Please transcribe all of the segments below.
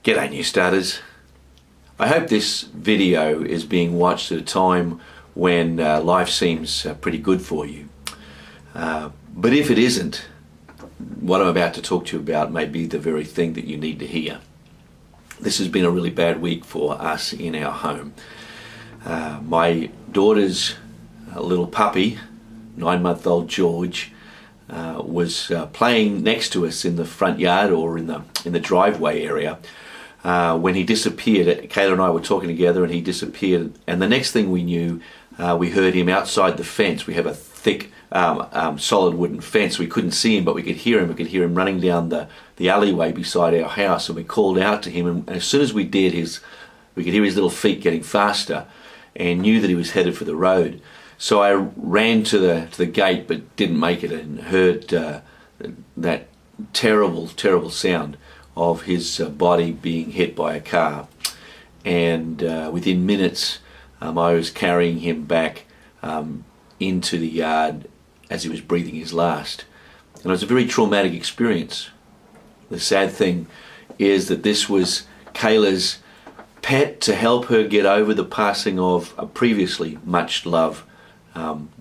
G'day new starters. I hope this video is being watched at a time when life seems pretty good for you. But if it isn't, what I'm about to talk to you about may be the very thing that you need to hear. This has been a really bad week for us in our home. My daughter's little puppy, 9-month-old George, was playing next to us in the front yard or in the driveway area when he disappeared. Kayla and I were talking together and he disappeared, and the next thing we knew, we heard him outside the fence. We have a thick solid wooden fence. We couldn't see him, but we could hear him. We could hear him running down the alleyway beside our house, and we called out to him, and as soon as we did, we could hear his little feet getting faster and knew that he was headed for the road. So I ran to the gate but didn't make it, and heard that terrible sound of his body being hit by a car. And within minutes I was carrying him back into the yard as he was breathing his last. And it was a very traumatic experience. The sad thing is that this was Kayla's pet to help her get over the passing of a previously much loved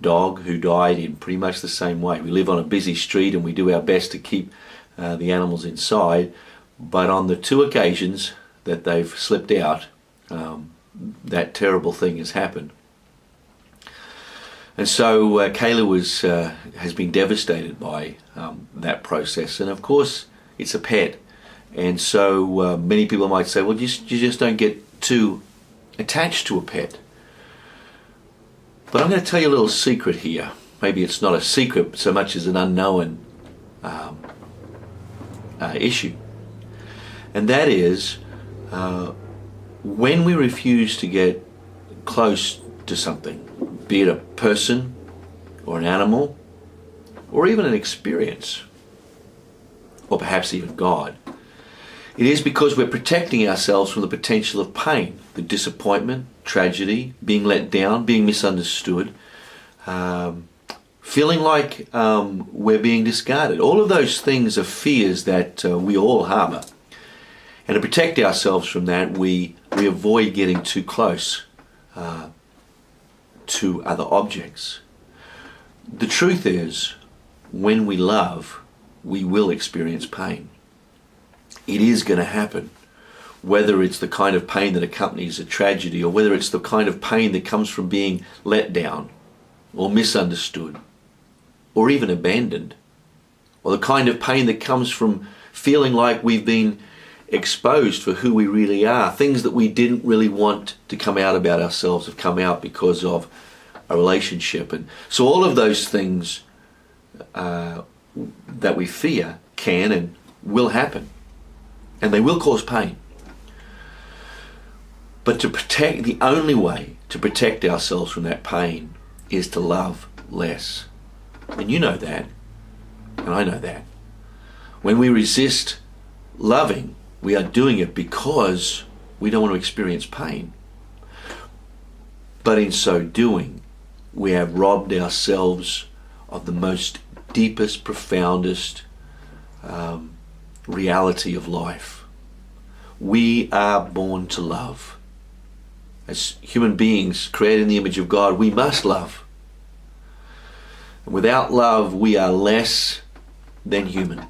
dog who died in pretty much the same way. We live on a busy street and we do our best to keep the animals inside, but on the two occasions that they've slipped out, that terrible thing has happened. And so Kayla has been devastated by that process, and of course it's a pet, and so many people might say, well, you just don't get too attached to a pet. But I'm going to tell you a little secret here. Maybe it's not a secret so much as an unknown issue. And that is, when we refuse to get close to something, be it a person or an animal or even an experience, or perhaps even God, it is because we're protecting ourselves from the potential of pain, the disappointment, tragedy, being let down, being misunderstood, feeling like we're being discarded. All of those things are fears that we all harbour. And to protect ourselves from that, we avoid getting too close to other objects. The truth is, when we love, we will experience pain. It is going to happen. Whether it's the kind of pain that accompanies a tragedy, or whether it's the kind of pain that comes from being let down or misunderstood or even abandoned, or the kind of pain that comes from feeling like we've been exposed for who we really are. Things that we didn't really want to come out about ourselves have come out because of a relationship. And so all of those things that we fear can and will happen, and they will cause pain. But the only way to protect ourselves from that pain is to love less. And you know that, and I know that. When we resist loving, we are doing it because we don't want to experience pain. But in so doing, we have robbed ourselves of the most deepest, profoundest reality of life. We are born to love. As human beings created in the image of God, we must love. And without love, we are less than human.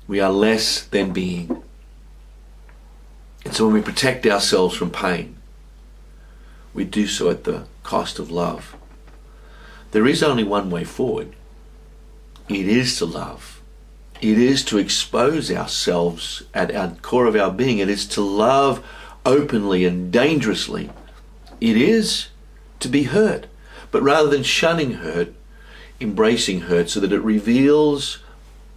We are less than being. And so when we protect ourselves from pain, we do so at the cost of love. There is only one way forward. It is to love. It is to expose ourselves at our core of our being. It is to love openly and dangerously. It is to be hurt, but rather than shunning hurt, embracing hurt, so that it reveals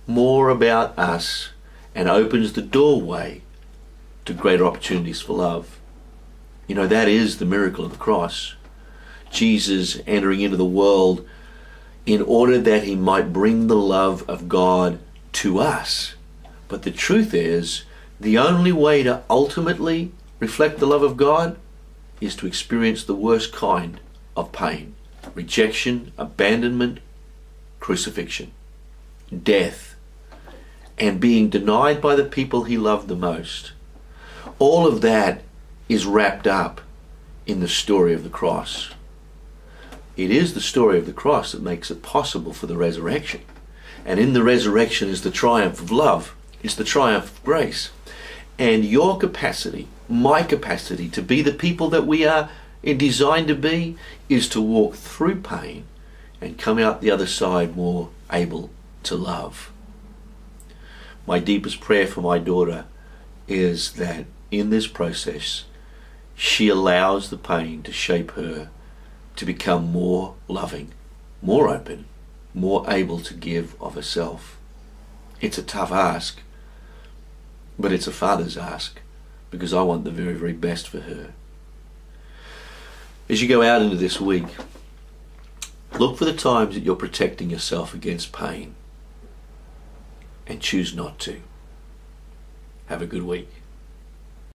more about us and opens the doorway to greater opportunities for love. You know, that is the miracle of the cross. Jesus entering into the world in order that he might bring the love of God to us. But the truth is, the only way to ultimately reflect the love of God is to experience the worst kind of pain: rejection, abandonment, crucifixion, death, and being denied by the people he loved the most. All of that is wrapped up in the story of the cross. It is the story of the cross that makes it possible for the resurrection. And in the resurrection is the triumph of love. It's the triumph of grace. And your capacity, my capacity to be the people that we are designed to be, is to walk through pain and come out the other side more able to love. My deepest prayer for my daughter is that in this process, she allows the pain to shape her to become more loving, more open, more able to give of herself. It's a tough ask, but it's a father's ask, because I want the very, very best for her. As you go out into this week, look for the times that you're protecting yourself against pain, and choose not to. Have a good week.